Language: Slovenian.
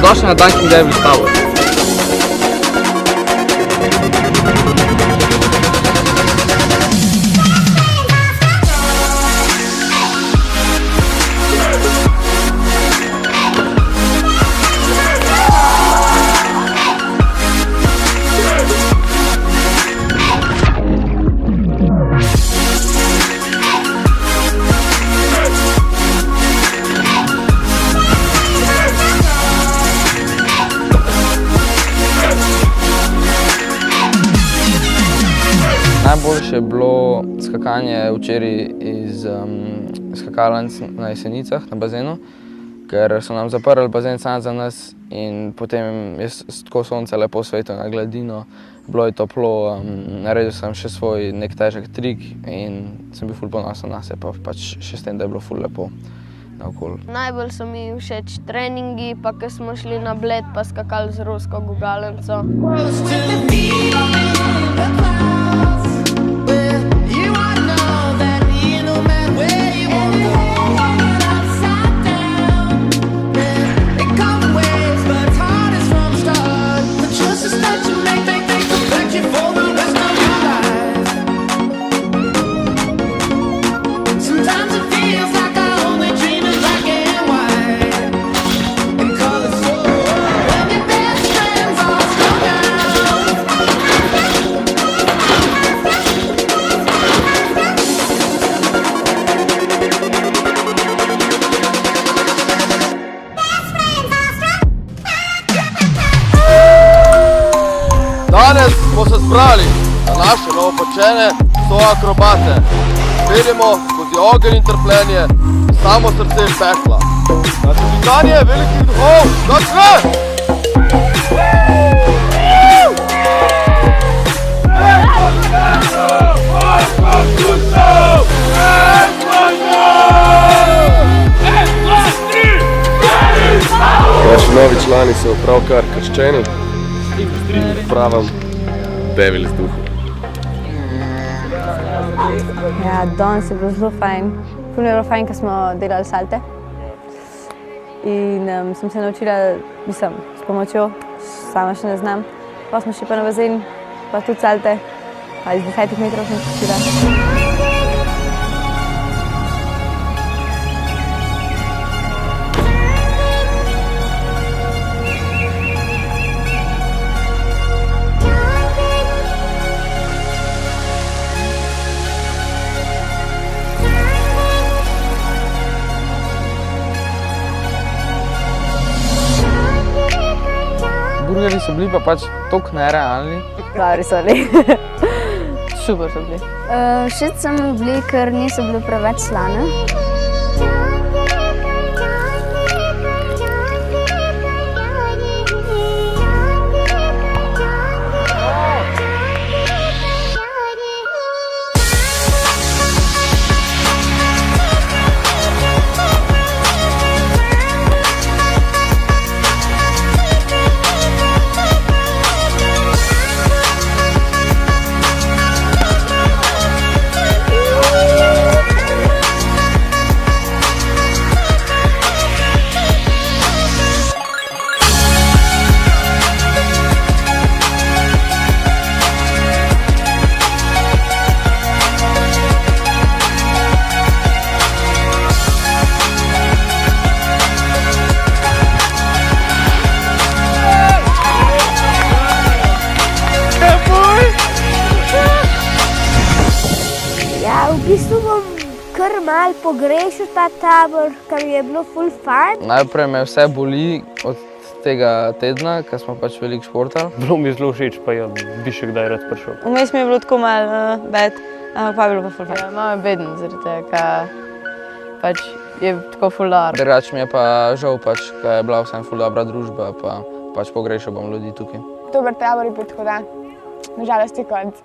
Dobrodošli na Dunkin' Devils Tower. Najboljše je bilo skakanje včeraj iz skakalnic na Jesenicah, na bazenu, ker so nam zaprli bazen sam za nas in potem je tako sonce lepo svetilo na gladino, bilo je toplo, naredil sem še svoj nek težek trik in sem bil ful ponosen na se, pa pač še s tem, da je bilo ful lepo naokoli. Najbolj so mi všeč treningi, pa ko smo šli na Bled pa skakali z rusko gugalnico. Danes smo se zbrali na naše novopečene akrobate. Peljemo skozi ogenj in trpljenje, samo srce in pekla. Na sodelovanje velikih duhov, začne! Naši novi člani so pravkar krščeni in pravim Devils duhu. Ja, danes je bilo zelo fajn. Ful mi je bilo fajn, ko smo delali salte. In sem se naučila, s pomočjo, sama še ne znam. Pa smo šli pa na bazen, pa tudi salte, pa iz 10 metrov sem skočila. Burgerji so bili pa pač toliko nerealni. Dobri so bili. Super so bili. Všeč so mi bili, ker niso bili preveč slane. V bistvu bom kar malo pogrešal ta tabor, ker mi je bilo ful fajn. Najprej me vse boli od tega tedna, ker smo pač veliko športali. Bilo mi zelo všeč, pa ja, bi še kdaj rad prišel. Vmes mi je bilo tako malo bed, ampak pa je bilo pa ful fajn. Malo je beden zaradi tega, ker pač je tako ful dobro. Drugače mi je pa žal, ker je bila vsem ful dobra družba, pa pač pogrešal bom ljudi tukaj. Dober tabor je bil tako da, na žalost je konec.